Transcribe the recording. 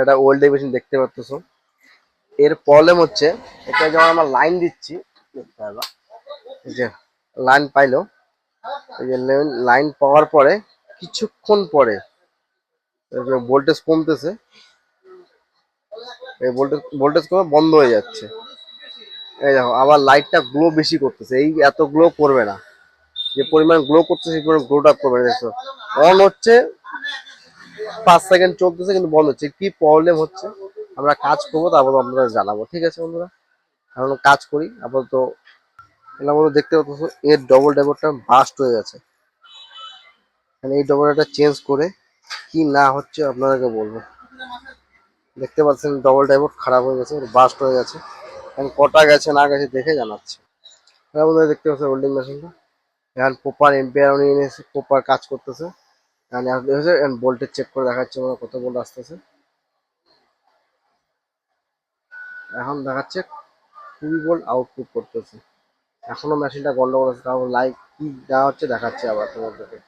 এটা old machine দেখতে পাচ্ছ। এর প্রবলেম হচ্ছে এটা যখন আমরা লাইন দিচ্ছি, দেখতে পারবা এই যে লাইন পাইলো, এই যে লাইন পাওয়ার পরে কিছুক্ষণ পরে ভোল্টেজ কমতেছে, এই ভোল্টেজ কমে বন্ধ হয়ে যাচ্ছে। এই দেখো আবার লাইটটা গ্লো বেশি করতেছে, এই এত গ্লো করবে না, যে পরিমাণ গ্লো করছে সেই পরিমাণ গ্লোটা করবে না। দেখছো অন হচ্ছে 5 সেকেন্ড চলতেছে কিন্তু বন্ধ হচ্ছে, কি প্রবলেম হচ্ছে আমরা কাজ করবো তারপর আপনারা জানাবো, ঠিক আছে বন্ধুরা। আমরা কাজ করি আপাতত। এর মধ্যে দেখতে পাচ্ছ এর ডবল ড্রাইভারটা বাস্ট হয়ে গেছে, এই ডবলটা চেঞ্জ করে কি না হচ্ছে আপনাদেরকে বলবো। দেখতে পাচ্ছেন ডবল ড্রাইভার খারাপ হয়ে গেছে, বাস্ট হয়ে গেছে, এখন কটা গেছে না গেছে দেখে জানাচ্ছে। দেখতে পাচ্ছেন ওয়েল্ডিং মেশিনটা এখন প্রপার এম্পিয়ার নিয়ে এসে প্রপার কাজ করতেছে। ভোল্টেজ চেক করে দেখাচ্ছে ওরা কত ভোল্ট আসতেছে, এখন দেখাচ্ছে 2 ভোল্ট আউটপুট করতেছে। এখনো মেশিনটা গন্ডগোল আছে, তাও লাইভ কি দেওয়া হচ্ছে দেখাচ্ছে আবার তোমাদেরকে।